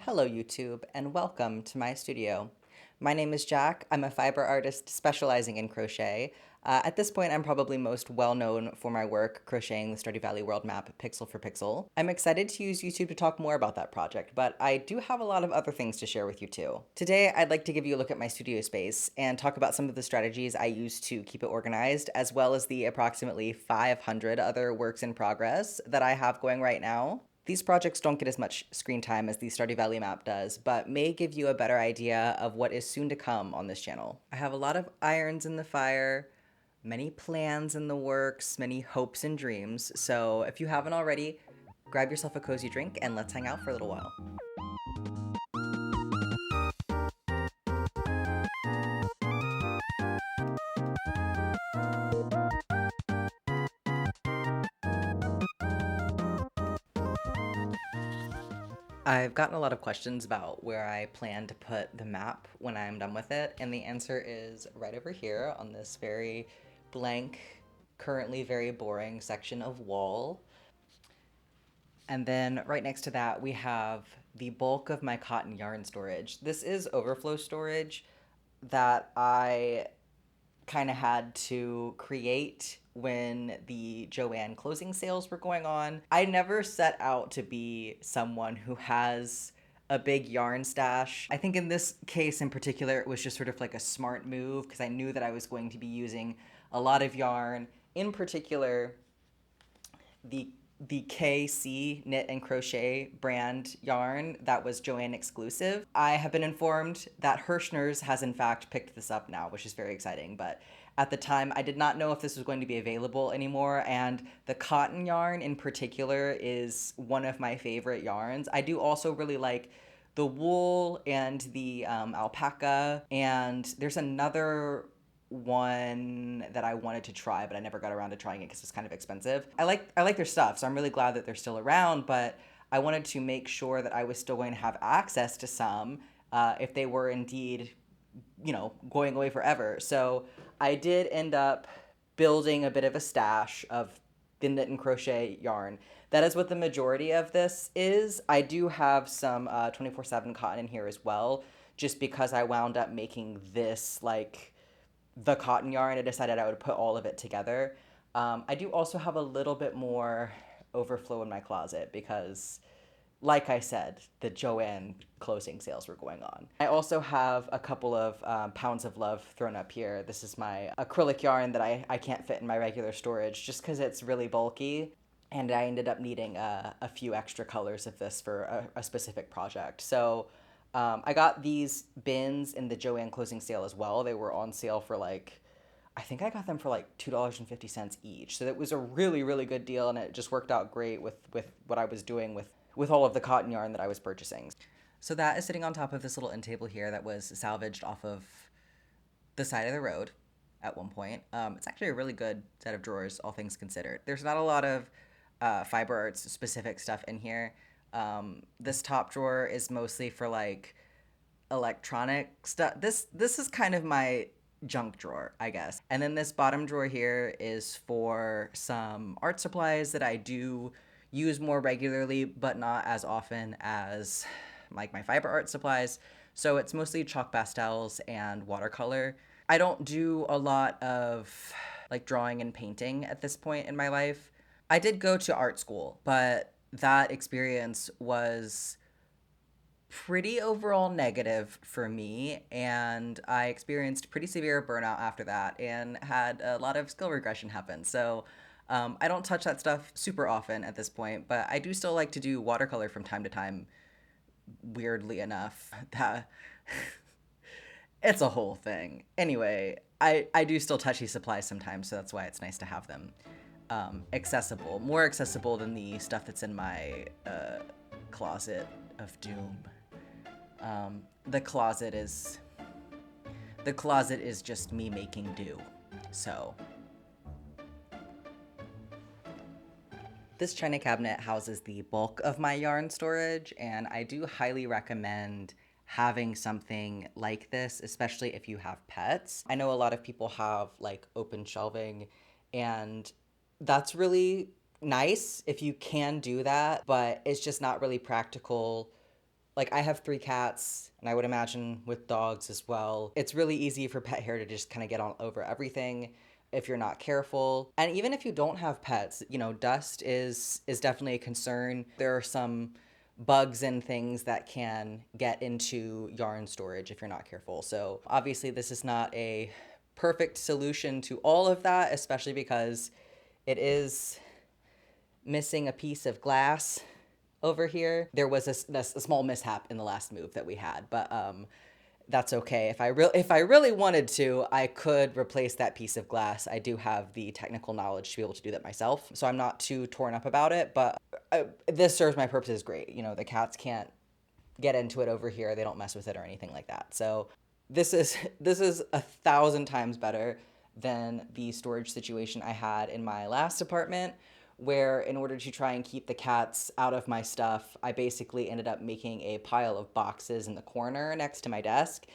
Hello YouTube, and welcome to my studio. My name is Jack. I'm a fiber artist specializing in crochet. At this point, I'm probably most well known for my work crocheting the Stardew Valley world map pixel for pixel. I'm excited to use YouTube to talk more about that project, but I do have a lot of other things to share with you too. Today, I'd like to give you a look at my studio space and talk about some of the strategies I use to keep it organized, as well as the approximately 500 other works in progress that I have going right now. These projects don't get as much screen time as the Stardew Valley map does, but may give you a better idea of what is soon to come on this channel. I have a lot of irons in the fire, many plans in the works, many hopes and dreams, so if you haven't already, grab yourself a cozy drink and let's hang out for a little while. I've gotten a lot of questions about where I plan to put the map when I'm done with it, and the answer is right over here on this very blank, currently very boring section of wall. And then right next to that, we have the bulk of my cotton yarn storage. This is overflow storage that I kind of had to create when the Joann closing sales were going on. I never set out to be someone who has a big yarn stash. I think in this case in particular, it was just sort of like a smart move because I knew that I was going to be using a lot of yarn. In particular, the KC Knit and Crochet brand yarn that was Joann exclusive. I have been informed that Hirschner's has in fact picked this up now, which is very exciting, but at the time I did not know if this was going to be available anymore, and the cotton yarn in particular is one of my favorite yarns. I do also really like the wool and the alpaca, and there's another one that I wanted to try, but I never got around to trying it because it's kind of expensive. I like their stuff, so I'm really glad that they're still around, but I wanted to make sure that I was still going to have access to some if they were indeed, going away forever. So I did end up building a bit of a stash of the knit and crochet yarn. That is what the majority of this is. I do have some 24/7 cotton in here as well, just because I wound up making this like the cotton yarn. I decided I would put all of it together. I do also have a little bit more overflow in my closet because, like I said, the Joann closing sales were going on. I also have a couple of pounds of love thrown up here. This is my acrylic yarn that I can't fit in my regular storage just because it's really bulky. And I ended up needing a few extra colors of this for a specific project. So I got these bins in the Joann closing sale as well. They were on sale for I think I got them for like $2.50 each. So it was a really, really good deal, and it just worked out great with what I was doing with all of the cotton yarn that I was purchasing. So that is sitting on top of this little end table here that was salvaged off of the side of the road at one point. It's actually a really good set of drawers, all things considered. There's not a lot of fiber arts specific stuff in here. This top drawer is mostly for like electronic stuff. This is kind of my junk drawer, I guess. And then this bottom drawer here is for some art supplies that I do use more regularly, but not as often as like my fiber art supplies. So it's mostly chalk pastels and watercolor. I don't do a lot of like drawing and painting at this point in my life. I did go to art school, but that experience was pretty overall negative for me, and I experienced pretty severe burnout after that and had a lot of skill regression happen. So I don't touch that stuff super often at this point, but I do still like to do watercolor from time to time, weirdly enough. That it's a whole thing. Anyway, I do still touch these supplies sometimes, so that's why it's nice to have them accessible, more accessible than the stuff that's in my closet of doom. The closet is just me making do. So this china cabinet houses the bulk of my yarn storage, and I do highly recommend having something like this, especially if you have pets. I know a lot of people have like open shelving, and that's really nice if you can do that, but it's just not really practical Like, I have 3 cats, and I would imagine with dogs as well. It's really easy for pet hair to just kind of get all over everything if you're not careful. And even if you don't have pets, you know, dust is definitely a concern. There are some bugs and things that can get into yarn storage if you're not careful. So obviously this is not a perfect solution to all of that, especially because it is missing a piece of glass over here. There was a small mishap in the last move that we had, but that's okay. If I really wanted to, I could replace that piece of glass. I do have the technical knowledge to be able to do that myself, so I'm not too torn up about it. But this serves my purposes great. You know, the cats can't get into it over here. They don't mess with it or anything like that. So this is 1,000 times better than the storage situation I had in my last apartment, where in order to try and keep the cats out of my stuff, I basically ended up making a pile of boxes in the corner next to my desk.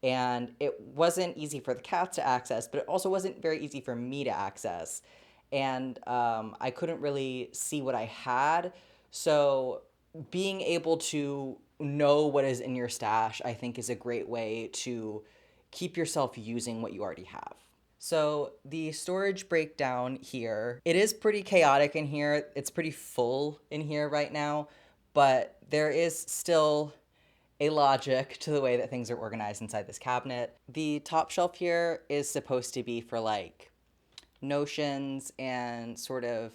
And it wasn't easy for the cats to access, but it also wasn't very easy for me to access. And I couldn't really see what I had. So being able to know what is in your stash, I think, is a great way to keep yourself using what you already have. So the storage breakdown here, it is pretty chaotic in here. It's pretty full in here right now, but there is still a logic to the way that things are organized inside this cabinet. The top shelf here is supposed to be for like notions and sort of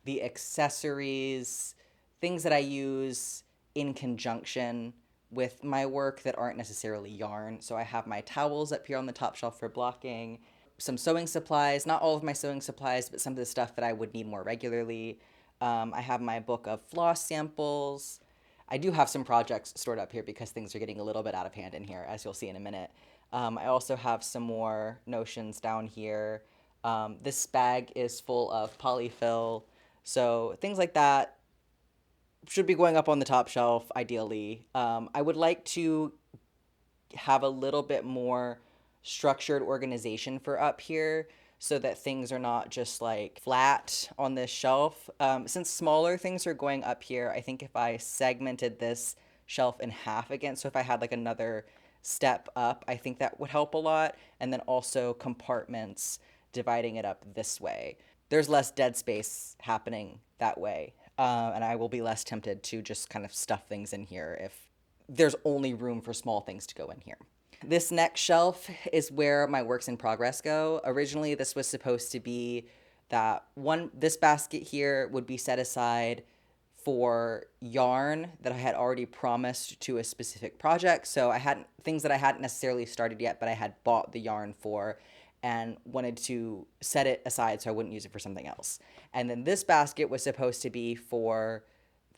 the accessories, things that I use in conjunction with my work that aren't necessarily yarn. So I have my towels up here on the top shelf for blocking, some sewing supplies, not all of my sewing supplies, but some of the stuff that I would need more regularly. I have my book of floss samples. I do have some projects stored up here because things are getting a little bit out of hand in here, as you'll see in a minute. I also have some more notions down here. This bag is full of polyfill. So things like that should be going up on the top shelf, ideally. I would like to have a little bit more structured organization for up here so that things are not just like flat on this shelf. Since smaller things are going up here, I think if I segmented this shelf in half again, so if I had like another step up, I think that would help a lot. And then also compartments, dividing it up this way. There's less dead space happening that way. And I will be less tempted to just kind of stuff things in here if there's only room for small things to go in here. This next shelf is where my works in progress go. Originally, this was supposed to be this basket here would be set aside for yarn that I had already promised to a specific project. So I hadn't things that I hadn't necessarily started yet, but I had bought the yarn for and wanted to set it aside so I wouldn't use it for something else. And then this basket was supposed to be for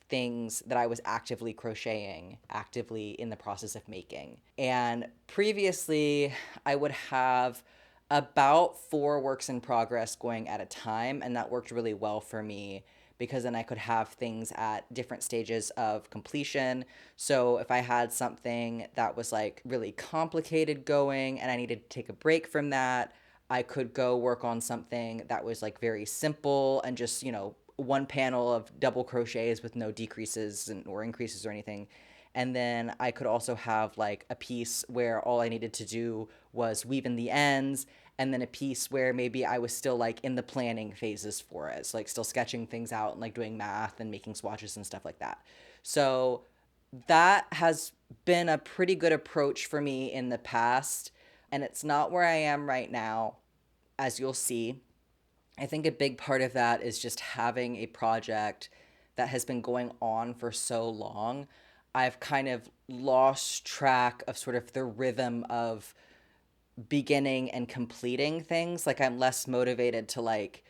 things that I was actively crocheting, actively in the process of making. And previously, I would have about 4 works in progress going at a time, and that worked really well for me because then I could have things at different stages of completion. So if I had something that was like really complicated going and I needed to take a break from that, I could go work on something that was like very simple and just, one panel of double crochets with no decreases or increases or anything. And then I could also have like a piece where all I needed to do was weave in the ends, and then a piece where maybe I was still like in the planning phases for it. So like still sketching things out and like doing math and making swatches and stuff like that. So that has been a pretty good approach for me in the past, and it's not where I am right now, as you'll see. I think a big part of that is just having a project that has been going on for so long. I've kind of lost track of sort of the rhythm of beginning and completing things. Like I'm less motivated to like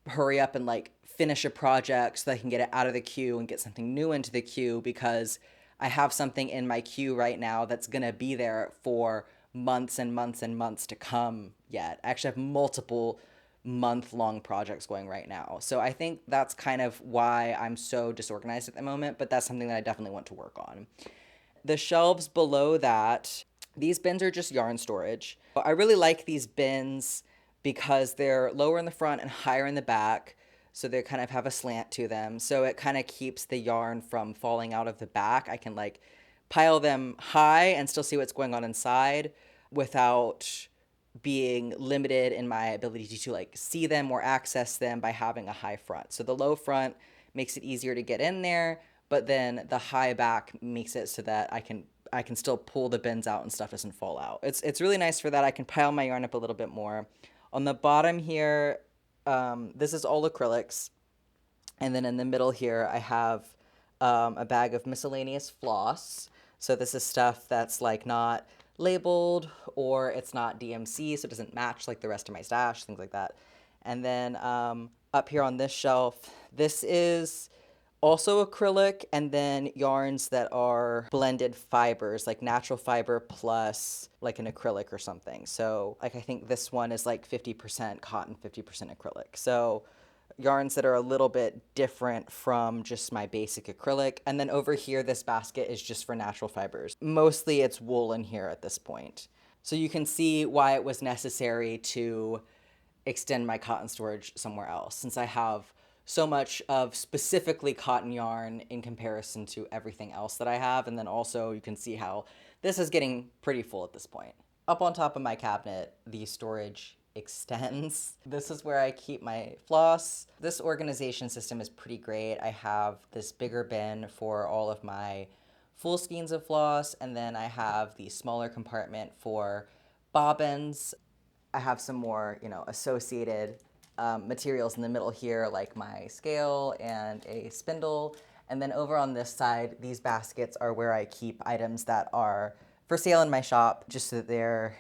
hurry up and like finish a project so that I can get it out of the queue and get something new into the queue because I have something in my queue right now that's going to be there for months and months and months to come yet. I actually have multiple month-long projects going right now. So I think that's kind of why I'm so disorganized at the moment, but that's something that I definitely want to work on. The shelves below that, these bins are just yarn storage. I really like these bins because they're lower in the front and higher in the back. so they kind of have a slant to them. So it kind of keeps the yarn from falling out of the back. I can like pile them high and still see what's going on inside without being limited in my ability to like see them or access them by having a high front. So the low front makes it easier to get in there, but then the high back makes it so that I can still pull the bins out and stuff doesn't fall out. It's really nice for that. I can pile my yarn up a little bit more. On the bottom here, this is all acrylics. And then in the middle here, I have a bag of miscellaneous floss. So this is stuff that's like not labeled or it's not DMC, so it doesn't match like the rest of my stash, things like that. And then up here on this shelf, this is also acrylic, and then yarns that are blended fibers, like natural fiber plus like an acrylic or something. So like I think this one is like 50% cotton, 50% acrylic. So yarns that are a little bit different from just my basic acrylic. And then over here, this basket is just for natural fibers. Mostly it's wool in here at this point. So you can see why it was necessary to extend my cotton storage somewhere else, since I have so much of specifically cotton yarn in comparison to everything else that I have. And then also you can see how this is getting pretty full at this point. Up on top of my cabinet, the storage extends. This is where I keep my floss. This organization system is pretty great. I have this bigger bin for all of my full skeins of floss, and then I have the smaller compartment for bobbins. I have some more, associated materials in the middle here, like my scale and a spindle. And then over on this side, these baskets are where I keep items that are for sale in my shop, just so that they're,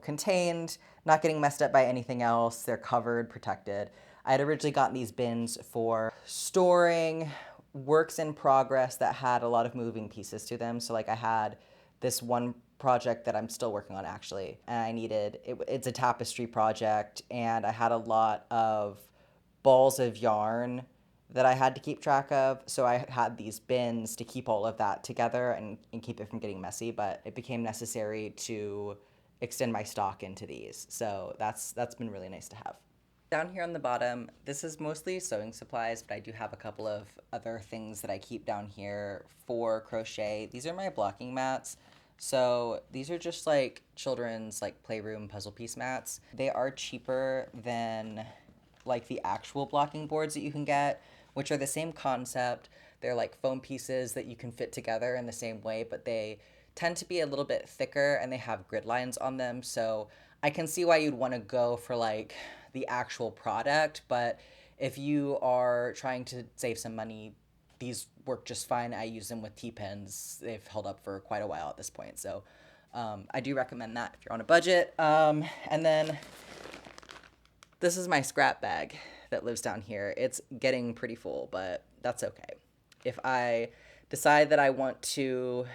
contained, not getting messed up by anything else. They're covered, protected. I had originally gotten these bins for storing works in progress that had a lot of moving pieces to them. So like I had this one project that I'm still working on actually, and I needed it's a tapestry project, and I had a lot of balls of yarn that I had to keep track of. So I had these bins to keep all of that together and keep it from getting messy, but it became necessary to extend my stock into these. So that's been really nice to have. Down here on the bottom, this is mostly sewing supplies, but I do have a couple of other things that I keep down here for crochet. These are my blocking mats. So these are just like children's like playroom puzzle piece mats. They are cheaper than like the actual blocking boards that you can get, which are the same concept. They're like foam pieces that you can fit together in the same way, but they tend to be a little bit thicker and they have grid lines on them. So I can see why you'd want to go for like the actual product, but if you are trying to save some money, these work just fine. I use them with T-pins. They've held up for quite a while at this point. So I do recommend that if you're on a budget. And then this is my scrap bag that lives down here. It's getting pretty full, but that's okay. If I decide that I want to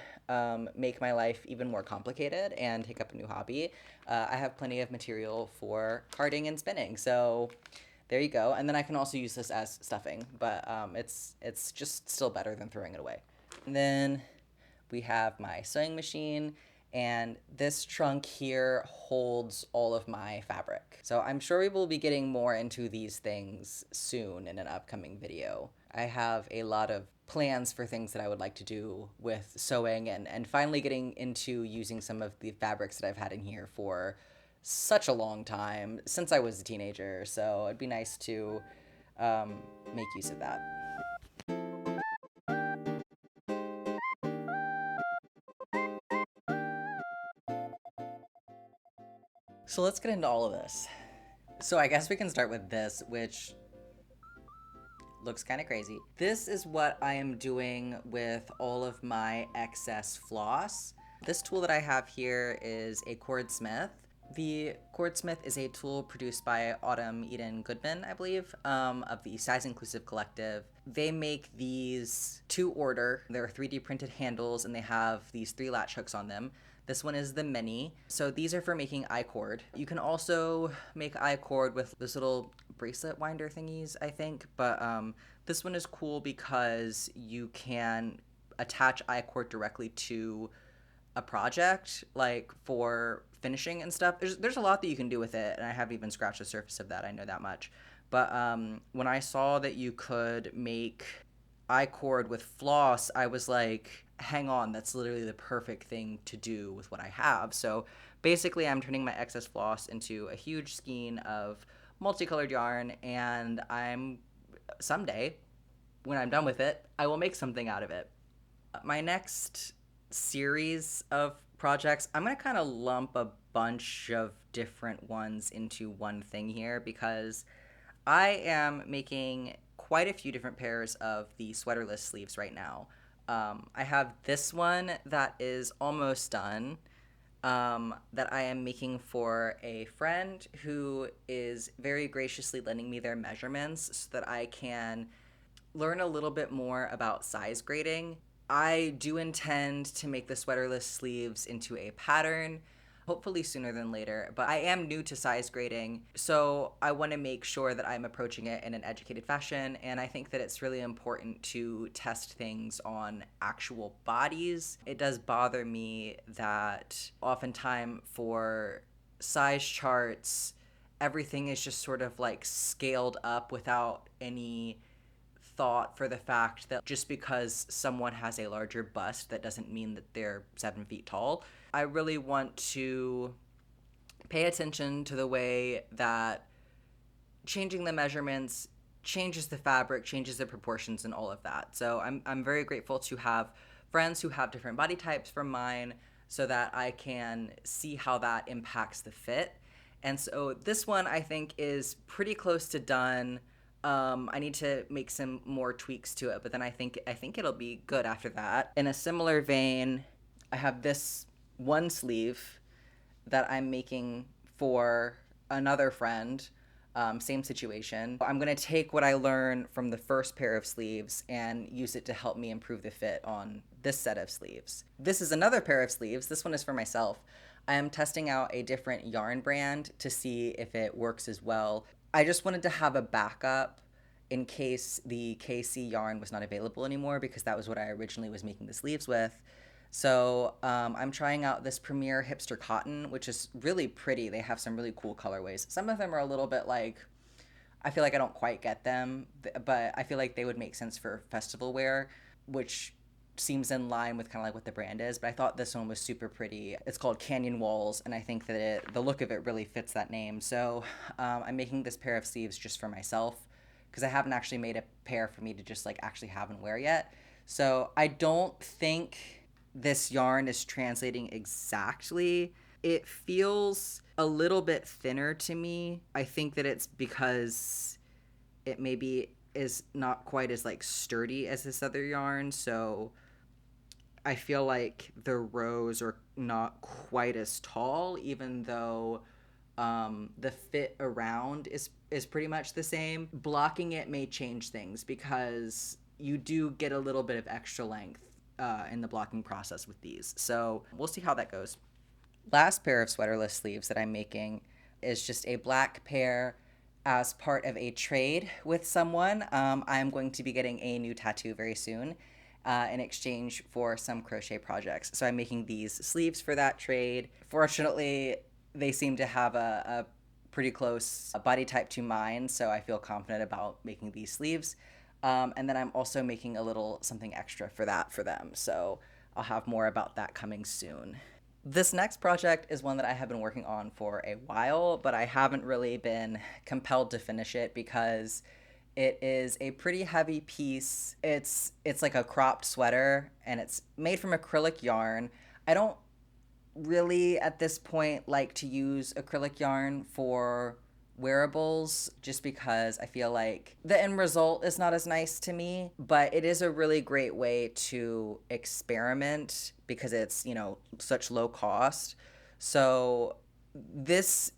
make my life even more complicated and take up a new hobby, I have plenty of material for carding and spinning. So there you go. And then I can also use this as stuffing, but it's just still better than throwing it away. And then we have my sewing machine, and this trunk here holds all of my fabric. So I'm sure we will be getting more into these things soon in an upcoming video. I have a lot of plans for things that I would like to do with sewing, and finally getting into using some of the fabrics that I've had in here for such a long time, since I was a teenager. So it'd be nice to make use of that. So let's get into all of this. So I guess we can start with this, which looks kind of crazy. This is what I am doing with all of my excess floss. This tool that I have here is a Cordsmith. The Cordsmith is a tool produced by Autumn Eden Goodman, I believe, of the Size Inclusive Collective. They make these to order. They're 3D printed handles, and they have these 3 latch hooks on them. This one is the mini. So these are for making I-cord. You can also make I-cord with this little bracelet winder thingies, I think. But this one is cool because you can attach I-cord directly to a project, like for finishing and stuff. There's a lot that you can do with it, and I haven't even scratched the surface of that, I know that much. But when I saw that you could make I-cord with floss, I was like, hang on, that's literally the perfect thing to do with what I have. So basically, I'm turning my excess floss into a huge skein of multicolored yarn, and I'm someday, when I'm done with it, I will make something out of it. My next series of projects, I'm going to kind of lump a bunch of different ones into one thing here because I am making quite a few different pairs of the sweaterless sleeves right now. I have this one that is almost done, that I am making for a friend who is very graciously lending me their measurements so that I can learn a little bit more about size grading. I do intend to make the sweaterless sleeves into a pattern, hopefully sooner than later, but I am new to size grading, so I want to make sure that I'm approaching it in an educated fashion, and I think that it's really important to test things on actual bodies. It does bother me that oftentimes for size charts, everything is just sort of like scaled up without any thought for the fact that just because someone has a larger bust, that doesn't mean that they're 7 feet tall. I really want to pay attention to the way that changing the measurements changes the fabric, changes the proportions, and all of that. So I'm very grateful to have friends who have different body types from mine so that I can see how that impacts the fit. And so this one I think is pretty close to done. I need to make some more tweaks to it, but then I think it'll be good after that. In a similar vein, I have this one sleeve that I'm making for another friend. Same situation. I'm gonna take what I learned from the first pair of sleeves and use it to help me improve the fit on this set of sleeves. This is another pair of sleeves. This one is for myself. I am testing out a different yarn brand to see if it works as well. I just wanted to have a backup in case the KC yarn was not available anymore because that was what I originally was making the sleeves with. So I'm trying out this Premier Hipster Cotton, which is really pretty. They have some really cool colorways. Some of them are a little bit like, I feel like I don't quite get them, but I feel like they would make sense for festival wear, which seems in line with kind of like what the brand is. But I thought this one was super pretty. It's called Canyon Walls, and I think that the look of it really fits that name. So I'm making this pair of sleeves just for myself because I haven't actually made a pair for me to just like actually have and wear yet. So I don't think this yarn is translating exactly. It feels a little bit thinner to me. I think that it's because it maybe is not quite as like sturdy as this other yarn, so I feel like the rows are not quite as tall, even though the fit around is pretty much the same. Blocking it may change things because you do get a little bit of extra length in the blocking process with these. So we'll see how that goes. Last pair of sweaterless sleeves that I'm making is just a black pair as part of a trade with someone. I'm going to be getting a new tattoo very soon in exchange for some crochet projects. So I'm making these sleeves for that trade. Fortunately, they seem to have a pretty close body type to mine, so I feel confident about making these sleeves. And then I'm also making a little something extra for that for them. So I'll have more about that coming soon. This next project is one that I have been working on for a while, but I haven't really been compelled to finish it because it is a pretty heavy piece. It's like a cropped sweater and it's made from acrylic yarn. I don't really at this point like to use acrylic yarn for wearables just because I feel like the end result is not as nice to me, but it is a really great way to experiment because it's, such low cost. So this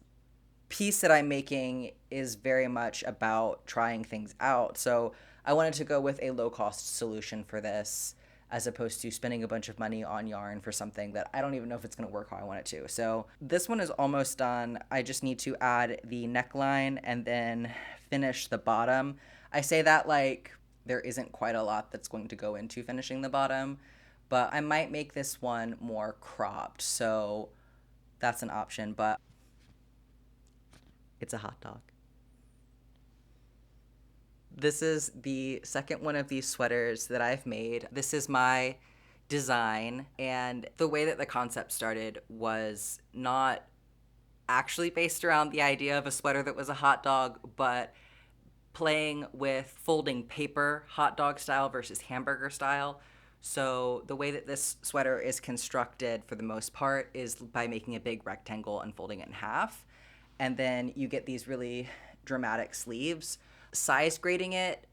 piece that I'm making is very much about trying things out. So I wanted to go with a low cost solution for this as opposed to spending a bunch of money on yarn for something that I don't even know if it's going to work how I want it to. So this one is almost done. I just need to add the neckline and then finish the bottom. I say that like there isn't quite a lot that's going to go into finishing the bottom, but I might make this one more cropped. So that's an option, but it's a hot dog. This is the second one of these sweaters that I've made. This is my design, and the way that the concept started was not actually based around the idea of a sweater that was a hot dog, but playing with folding paper hot dog style versus hamburger style. So the way that this sweater is constructed for the most part is by making a big rectangle and folding it in half. And then you get these really dramatic sleeves. Size grading it,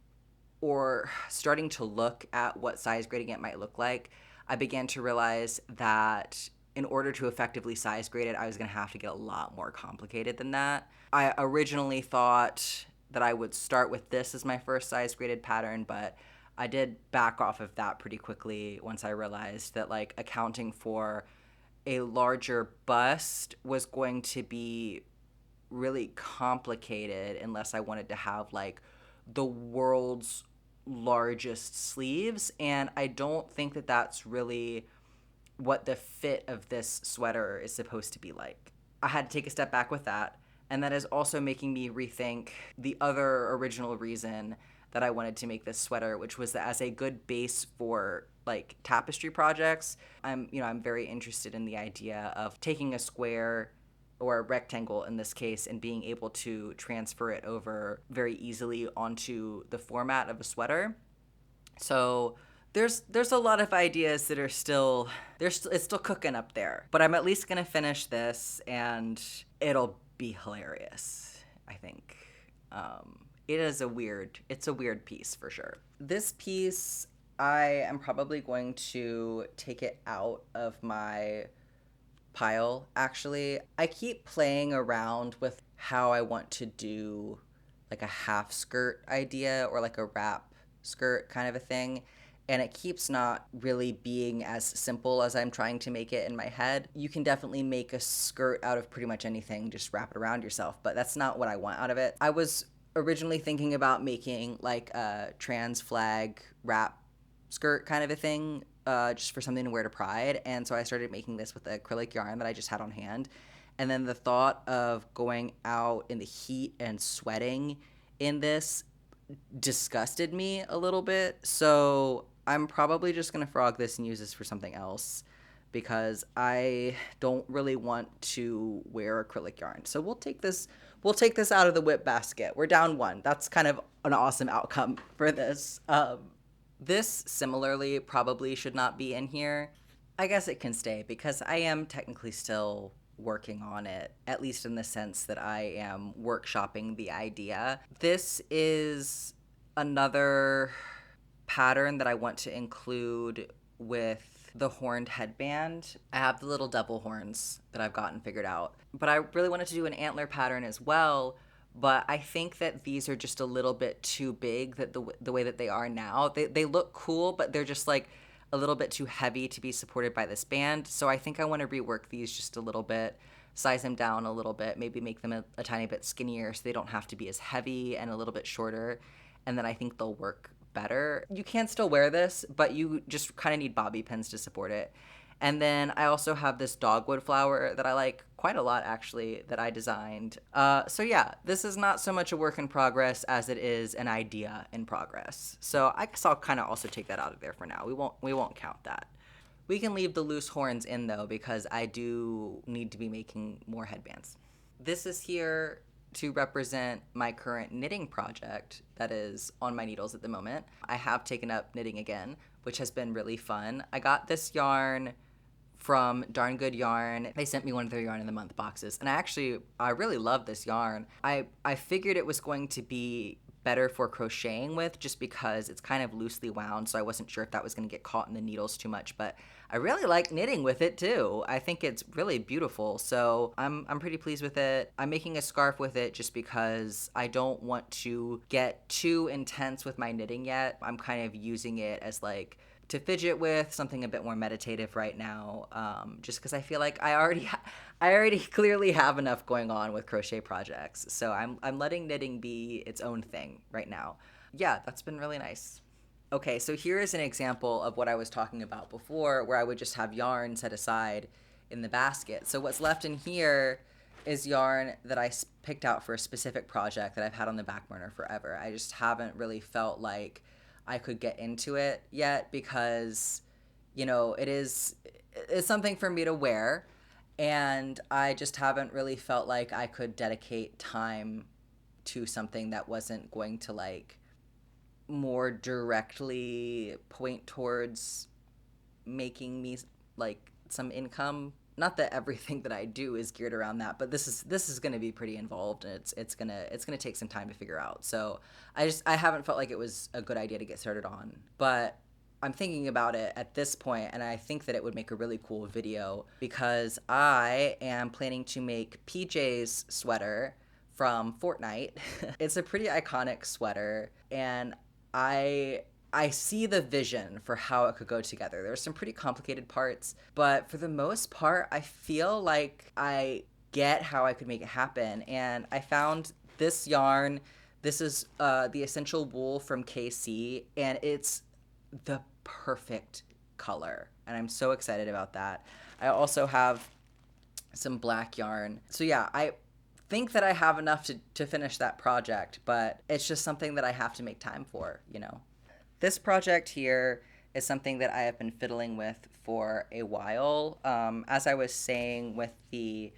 or starting to look at what size grading it might look like, I began to realize that in order to effectively size grade it, I was going to have to get a lot more complicated than that. I originally thought that I would start with this as my first size graded pattern, but I did back off of that pretty quickly once I realized that, like, accounting for a larger bust was going to be really complicated unless I wanted to have like the world's largest sleeves, and I don't think that that's really what the fit of this sweater is supposed to be like. I had to take a step back with that, and that is also making me rethink the other original reason that I wanted to make this sweater, which was that as a good base for like tapestry projects, I'm very interested in the idea of taking a square or a rectangle in this case and being able to transfer it over very easily onto the format of a sweater. So there's a lot of ideas that are still it's still cooking up there. But I'm at least gonna finish this and it'll be hilarious, I think. It's a weird piece for sure. This piece, I am probably going to take it out of my pile, actually. I keep playing around with how I want to do like a half skirt idea or like a wrap skirt kind of a thing. And it keeps not really being as simple as I'm trying to make it in my head. You can definitely make a skirt out of pretty much anything, just wrap it around yourself, but that's not what I want out of it. I was originally thinking about making like a trans flag wrap skirt kind of a thing, just for something to wear to Pride. And so I started making this with acrylic yarn that I just had on hand. And then the thought of going out in the heat and sweating in this disgusted me a little bit. So I'm probably just going to frog this and use this for something else because I don't really want to wear acrylic yarn. So we'll take this out of the whip basket. We're down one. That's kind of an awesome outcome for this. This similarly probably should not be in here. I guess it can stay because I am technically still working on it, at least in the sense that I am workshopping the idea. This is another pattern that I want to include with the horned headband. I have the little devil horns that I've gotten figured out, but I really wanted to do an antler pattern as well. But I think that these are just a little bit too big, that the way that they are now. They look cool, but they're just like a little bit too heavy to be supported by this band. So I think I want to rework these just a little bit, size them down a little bit, maybe make them a tiny bit skinnier so they don't have to be as heavy and a little bit shorter. And then I think they'll work better. You can still wear this, but you just kind of need bobby pins to support it. And then I also have this dogwood flower that I like quite a lot, actually, that I designed. So yeah, this is not so much a work in progress as it is an idea in progress. So I guess I'll kind of also take that out of there for now. We won't count that. We can leave the loose horns in though, because I do need to be making more headbands. This is here to represent my current knitting project that is on my needles at the moment. I have taken up knitting again, which has been really fun. I got this yarn from Darn Good Yarn. They sent me one of their yarn in the month boxes, and I really love this yarn. I figured it was going to be better for crocheting with just because it's kind of loosely wound, so I wasn't sure if that was going to get caught in the needles too much, but I really like knitting with it too. I think it's really beautiful, so I'm pretty pleased with it. I'm making a scarf with it just because I don't want to get too intense with my knitting yet. I'm kind of using it as like to fidget with, something a bit more meditative right now, just because I feel like I already clearly have enough going on with crochet projects. So I'm letting knitting be its own thing right now. Yeah, that's been really nice. Okay, so here is an example of what I was talking about before, where I would just have yarn set aside in the basket. So what's left in here is yarn that I picked out for a specific project that I've had on the back burner forever. I just haven't really felt like I could get into it yet because, it's something for me to wear, and I just haven't really felt like I could dedicate time to something that wasn't going to like more directly point towards making me like some income. Not that everything that I do is geared around that, but this is going to be pretty involved, and it's going to take some time to figure out. So I haven't felt like it was a good idea to get started on, but I'm thinking about it at this point, and I think that it would make a really cool video because I am planning to make PJ's sweater from Fortnite. It's a pretty iconic sweater, and I see the vision for how it could go together. There's some pretty complicated parts, but for the most part, I feel like I get how I could make it happen. And I found this yarn. This is the Essential Wool from KC, and it's the perfect color. And I'm so excited about that. I also have some black yarn. So yeah, I think that I have enough to finish that project, but it's just something that I have to make time for. This project here is something that I have been fiddling with for a while. As I was saying with the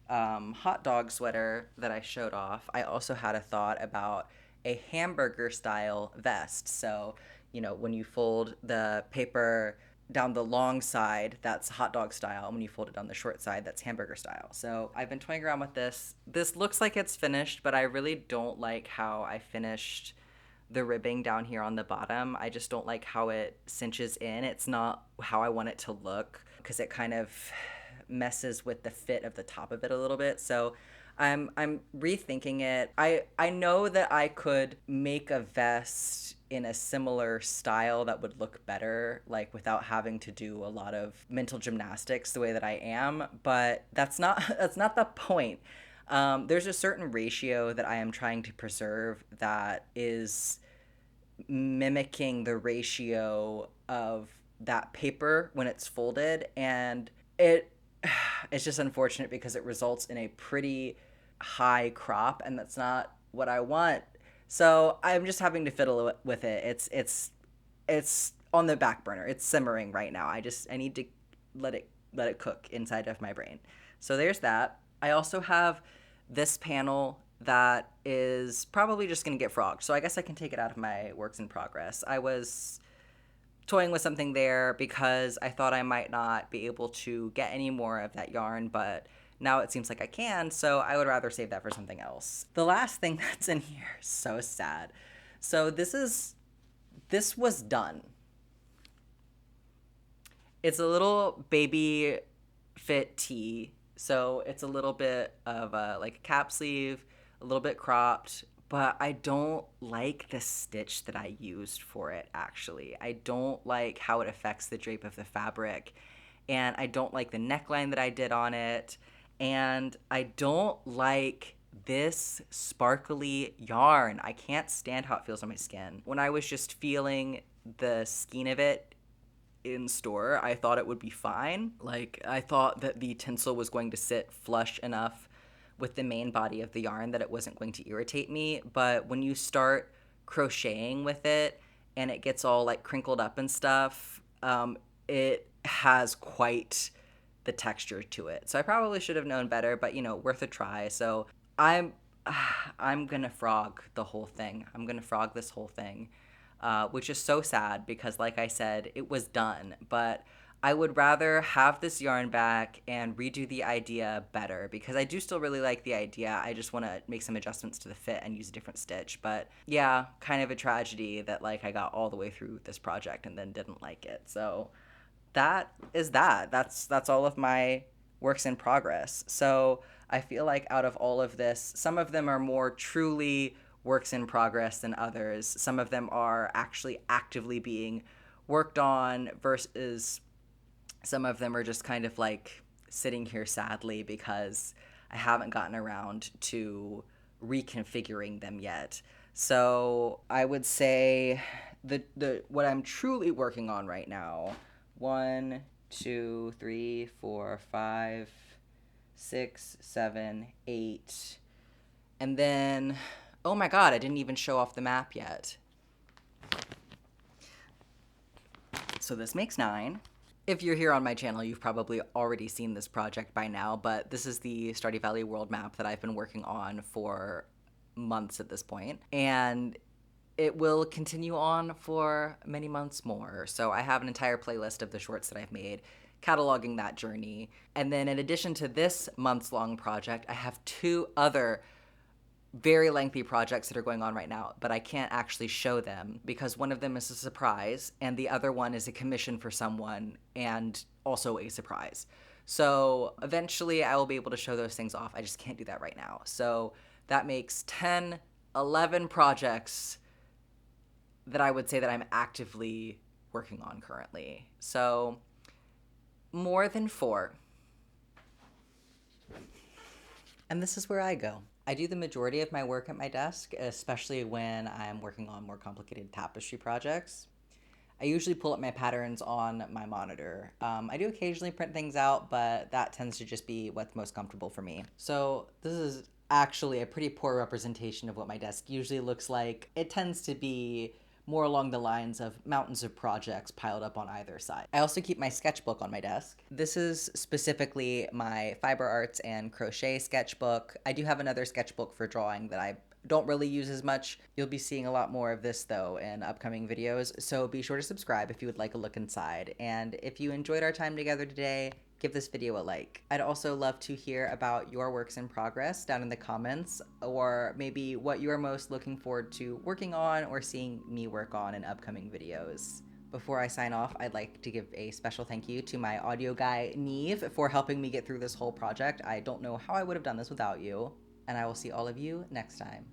hot dog sweater that I showed off, I also had a thought about a hamburger style vest. So, when you fold the paper down the long side, that's hot dog style. And when you fold it down the short side, that's hamburger style. So I've been toying around with this. This looks like it's finished, but I really don't like how I finished the ribbing down here on the bottom. I just don't like how it cinches in. It's not how I want it to look because it kind of messes with the fit of the top of it a little bit. So I'm rethinking it. I know that I could make a vest in a similar style that would look better, like without having to do a lot of mental gymnastics the way that I am, but that's not that's not the point. There's a certain ratio that I am trying to preserve that is mimicking the ratio of that paper when it's folded, and it's just unfortunate because it results in a pretty high crop, and that's not what I want. So I'm just having to fiddle with it. It's on the back burner. It's simmering right now. I need to let it cook inside of my brain. So there's that. I also have this panel that is probably just going to get frogged. So I guess I can take it out of my works in progress. I was toying with something there because I thought I might not be able to get any more of that yarn, but now it seems like I can, so I would rather save that for something else. The last thing that's in here is so sad. So this was done. It's a little baby fit tee. So it's a little bit of like a cap sleeve, a little bit cropped, but I don't like the stitch that I used for it, actually. I don't like how it affects the drape of the fabric, and I don't like the neckline that I did on it, and I don't like this sparkly yarn. I can't stand how it feels on my skin. When I was just feeling the skein of it in store, I thought it would be fine. Like, I thought that the tinsel was going to sit flush enough with the main body of the yarn that it wasn't going to irritate me. But when you start crocheting with it and it gets all like crinkled up and stuff, it has quite the texture to it. So I probably should have known better, but worth a try. So I'm I'm gonna frog the whole thing. I'm gonna frog this whole thing, which is so sad because, like I said, it was done. But I would rather have this yarn back and redo the idea better because I do still really like the idea. I just want to make some adjustments to the fit and use a different stitch. But yeah, kind of a tragedy that like I got all the way through this project and then didn't like it. So that is that. That's all of my works in progress. So I feel like out of all of this, some of them are more truly works in progress than others. Some of them are actually actively being worked on versus some of them are just kind of like sitting here sadly because I haven't gotten around to reconfiguring them yet. So I would say the what I'm truly working on right now, one, two, three, four, five, 6, 7, 8. And then, oh my God, I didn't even show off the map yet. So this makes 9. If you're here on my channel, you've probably already seen this project by now, but this is the Stardew Valley world map that I've been working on for months at this point. And it will continue on for many months more. So I have an entire playlist of the shorts that I've made, cataloging that journey. And then in addition to this months-long project, I have 2 other very lengthy projects that are going on right now, but I can't actually show them because one of them is a surprise and the other one is a commission for someone and also a surprise. So eventually I will be able to show those things off. I just can't do that right now. So that makes 10, 11 projects that I would say that I'm actively working on currently. So more than 4. And this is where I go. I do the majority of my work at my desk, especially when I'm working on more complicated tapestry projects. I usually pull up my patterns on my monitor. I do occasionally print things out, but that tends to just be what's most comfortable for me. So this is actually a pretty poor representation of what my desk usually looks like. It tends to be more along the lines of mountains of projects piled up on either side. I also keep my sketchbook on my desk. This is specifically my fiber arts and crochet sketchbook. I do have another sketchbook for drawing that I don't really use as much. You'll be seeing a lot more of this though in upcoming videos, so be sure to subscribe if you would like a look inside. And if you enjoyed our time together today, give this video a like. I'd also love to hear about your works in progress down in the comments, or maybe what you're most looking forward to working on or seeing me work on in upcoming videos. Before I sign off, I'd like to give a special thank you to my audio guy, Neve, for helping me get through this whole project. I don't know how I would have done this without you, and I will see all of you next time.